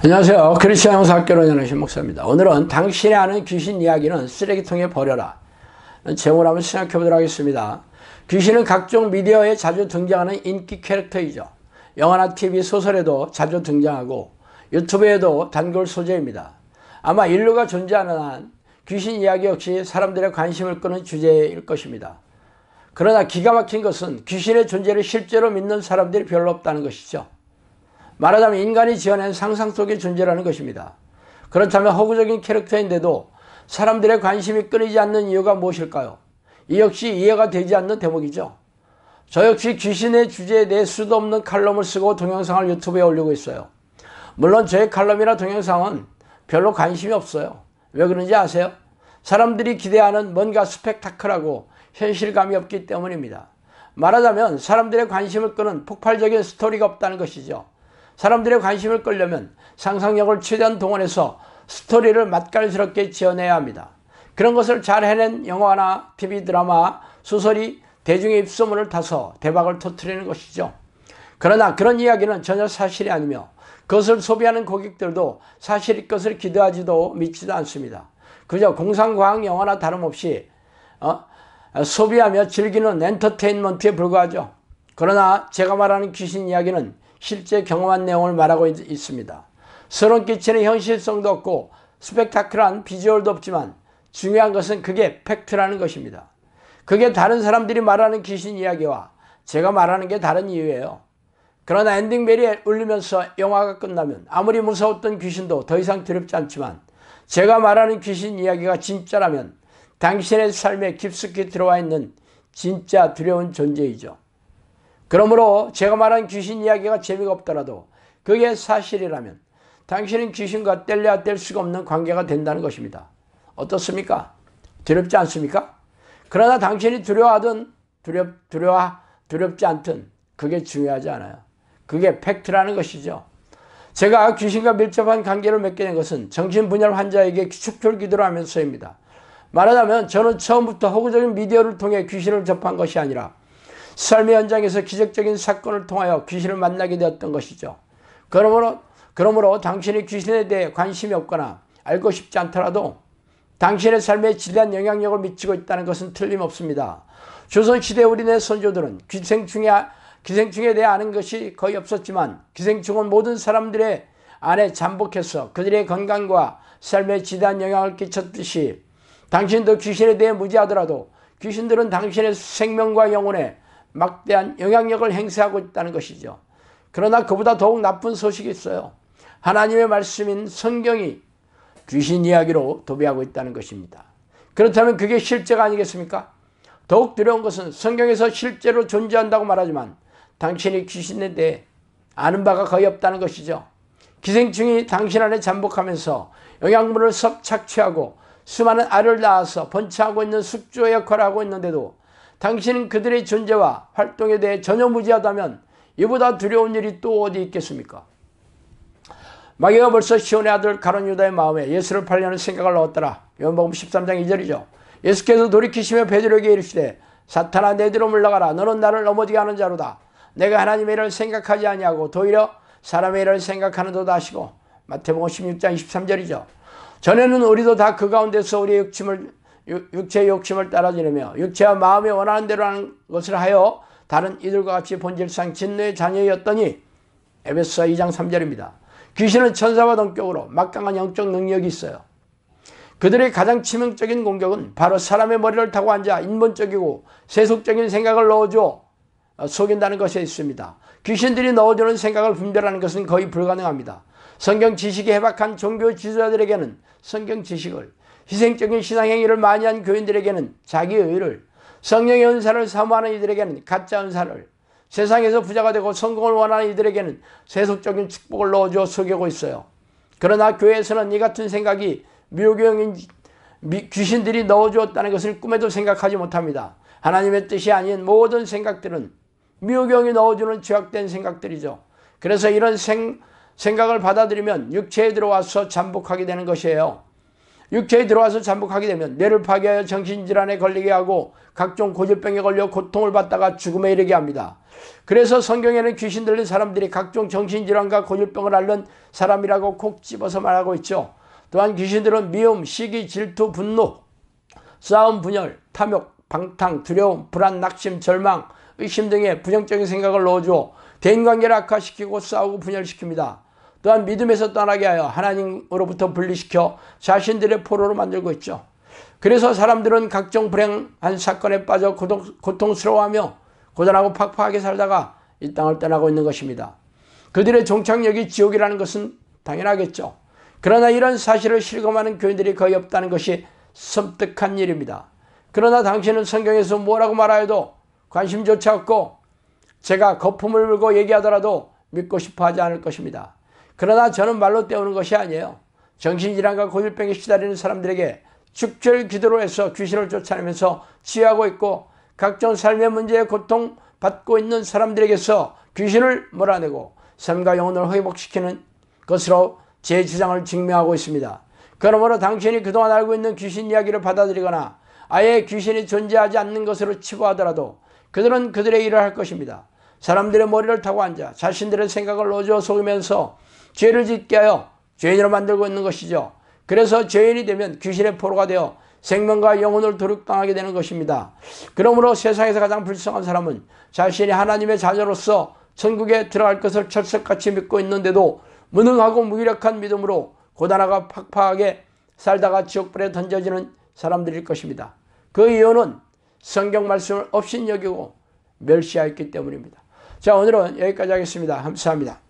안녕하세요. 크리스천 영사학교로 연하신 목사입니다. 오늘은 당신이 아는 귀신 이야기는 쓰레기통에 버려라 제목을 한번 생각해 보도록 하겠습니다. 귀신은 각종 미디어에 자주 등장하는 인기 캐릭터이죠. 영화나 TV, 소설에도 자주 등장하고 유튜브에도 단골 소재입니다. 아마 인류가 존재하는 한 귀신 이야기 역시 사람들의 관심을 끄는 주제일 것입니다. 그러나 기가 막힌 것은 귀신의 존재를 실제로 믿는 사람들이 별로 없다는 것이죠. 말하자면 인간이 지어낸 상상 속의 존재라는 것입니다. 그렇다면 허구적인 캐릭터인데도 사람들의 관심이 끊이지 않는 이유가 무엇일까요? 이 역시 이해가 되지 않는 대목이죠. 저 역시 귀신의 주제에 대해 수도 없는 칼럼을 쓰고 동영상을 유튜브에 올리고 있어요. 물론 저의 칼럼이나 동영상은 별로 관심이 없어요. 왜 그런지 아세요? 사람들이 기대하는 뭔가 스펙타클하고 현실감이 없기 때문입니다. 말하자면 사람들의 관심을 끄는 폭발적인 스토리가 없다는 것이죠. 사람들의 관심을 끌려면 상상력을 최대한 동원해서 스토리를 맛깔스럽게 지어내야 합니다. 그런 것을 잘 해낸 영화나 TV 드라마, 소설이 대중의 입소문을 타서 대박을 터뜨리는 것이죠. 그러나 그런 이야기는 전혀 사실이 아니며 그것을 소비하는 고객들도 사실일 것을 기대하지도 믿지도 않습니다. 그저 공상과학 영화나 다름없이 소비하며 즐기는 엔터테인먼트에 불과하죠. 그러나 제가 말하는 귀신 이야기는 실제 경험한 내용을 말하고 있습니다. 소름 끼치는 현실성도 없고 스펙타클한 비주얼도 없지만 중요한 것은 그게 팩트라는 것입니다. 그게 다른 사람들이 말하는 귀신 이야기와 제가 말하는 게 다른 이유예요. 그러나 엔딩벨이 울리면서 영화가 끝나면 아무리 무서웠던 귀신도 더 이상 두렵지 않지만 제가 말하는 귀신 이야기가 진짜라면 당신의 삶에 깊숙이 들어와 있는 진짜 두려운 존재이죠. 그러므로 제가 말한 귀신 이야기가 재미가 없더라도 그게 사실이라면 당신은 귀신과 뗄래야 뗄 수가 없는 관계가 된다는 것입니다. 어떻습니까? 두렵지 않습니까? 그러나 당신이 두려워하든 두렵지 않든 그게 중요하지 않아요. 그게 팩트라는 것이죠. 제가 귀신과 밀접한 관계를 맺게 된 것은 정신분열 환자에게 축출 기도를 하면서입니다. 말하자면 저는 처음부터 허구적인 미디어를 통해 귀신을 접한 것이 아니라 삶의 현장에서 기적적인 사건을 통하여 귀신을 만나게 되었던 것이죠. 그러므로 당신이 귀신에 대해 관심이 없거나 알고 싶지 않더라도 당신의 삶에 지대한 영향력을 미치고 있다는 것은 틀림없습니다. 조선시대 우리네 선조들은 기생충에 대해 아는 것이 거의 없었지만 기생충은 모든 사람들의 안에 잠복해서 그들의 건강과 삶에 지대한 영향을 끼쳤듯이 당신도 귀신에 대해 무지하더라도 귀신들은 당신의 생명과 영혼에 막대한 영향력을 행사하고 있다는 것이죠. 그러나 그보다 더욱 나쁜 소식이 있어요. 하나님의 말씀인 성경이 귀신 이야기로 도배하고 있다는 것입니다. 그렇다면 그게 실제가 아니겠습니까? 더욱 두려운 것은 성경에서 실제로 존재한다고 말하지만 당신이 귀신에 대해 아는 바가 거의 없다는 것이죠. 기생충이 당신 안에 잠복하면서 영양분을 섭 착취하고 수많은 알을 낳아서 번창하고 있는 숙주의 역할을 하고 있는데도 당신은 그들의 존재와 활동에 대해 전혀 무지하다면 이보다 두려운 일이 또 어디 있겠습니까? 마귀가 벌써 시온의 아들 가룟 유다의 마음에 예수를 팔려는 생각을 넣었더라. 요한복음 13장 2절이죠. 예수께서 돌이키시며 베드로에게 이르시되 사탄아 내 뒤로 물러가라. 너는 나를 넘어지게 하는 자로다. 내가 하나님의 일을 생각하지 아니하고 도리어 사람의 일을 생각하는도다 하시고. 마태복음 16장 23절이죠. 전에는 우리도 다 그 가운데서 우리의 육체의 욕심을 따라지내며 육체와 마음이 원하는 대로 하는 것을 하여 다른 이들과 같이 본질상 진노의 자녀였더니 에베소 2장 3절입니다. 귀신은 천사와 동격으로 막강한 영적 능력이 있어요. 그들의 가장 치명적인 공격은 바로 사람의 머리를 타고 앉아 인본적이고 세속적인 생각을 넣어줘 속인다는 것에 있습니다. 귀신들이 넣어주는 생각을 분별하는 것은 거의 불가능합니다. 성경 지식이 해박한 종교 지도자들에게는 성경 지식을, 희생적인 신앙행위를 많이 한 교인들에게는 자기의 의를, 성령의 은사를 사모하는 이들에게는 가짜 은사를, 세상에서 부자가 되고 성공을 원하는 이들에게는 세속적인 축복을 넣어주어 속이고 있어요. 그러나 교회에서는 이 같은 생각이 미혹용인 귀신들이 넣어주었다는 것을 꿈에도 생각하지 못합니다. 하나님의 뜻이 아닌 모든 생각들은 미혹용이 넣어주는 죄악된 생각들이죠. 그래서 이런 생각을 받아들이면 육체에 들어와서 잠복하게 되는 것이에요. 육체에 들어와서 잠복하게 되면 뇌를 파괴하여 정신질환에 걸리게 하고 각종 고질병에 걸려 고통을 받다가 죽음에 이르게 합니다. 그래서 성경에는 귀신 들린 사람들이 각종 정신질환과 고질병을 앓는 사람이라고 콕 집어서 말하고 있죠. 또한 귀신들은 미움, 시기, 질투, 분노, 싸움, 분열, 탐욕, 방탕, 두려움, 불안, 낙심, 절망, 의심 등의 부정적인 생각을 넣어주어 대인관계를 악화시키고 싸우고 분열시킵니다. 또한 믿음에서 떠나게 하여 하나님으로부터 분리시켜 자신들의 포로로 만들고 있죠. 그래서 사람들은 각종 불행한 사건에 빠져 고통스러워하며 고단하고 팍팍하게 살다가 이 땅을 떠나고 있는 것입니다. 그들의 종착역이 지옥이라는 것은 당연하겠죠. 그러나 이런 사실을 실감하는 교인들이 거의 없다는 것이 섬뜩한 일입니다. 그러나 당신은 성경에서 뭐라고 말하여도 관심조차 없고 제가 거품을 물고 얘기하더라도 믿고 싶어 하지 않을 것입니다. 그러나 저는 말로 때우는 것이 아니에요. 정신질환과 고질병에 시달리는 사람들에게 축절 기도로 해서 귀신을 쫓아내면서 치유하고 있고 각종 삶의 문제에 고통받고 있는 사람들에게서 귀신을 몰아내고 삶과 영혼을 회복시키는 것으로 제 주장을 증명하고 있습니다. 그러므로 당신이 그동안 알고 있는 귀신 이야기를 받아들이거나 아예 귀신이 존재하지 않는 것으로 치부하더라도 그들은 그들의 일을 할 것입니다. 사람들의 머리를 타고 앉아 자신들의 생각을 넣어주어 속이면서 죄를 짓게 하여 죄인으로 만들고 있는 것이죠. 그래서 죄인이 되면 귀신의 포로가 되어 생명과 영혼을 도륙당하게 되는 것입니다. 그러므로 세상에서 가장 불쌍한 사람은 자신이 하나님의 자녀로서 천국에 들어갈 것을 철석같이 믿고 있는데도 무능하고 무기력한 믿음으로 고단하고 팍팍하게 살다가 지옥불에 던져지는 사람들일 것입니다. 그 이유는 성경 말씀을 업신여기고 멸시하였기 때문입니다. 자, 오늘은 여기까지 하겠습니다. 감사합니다.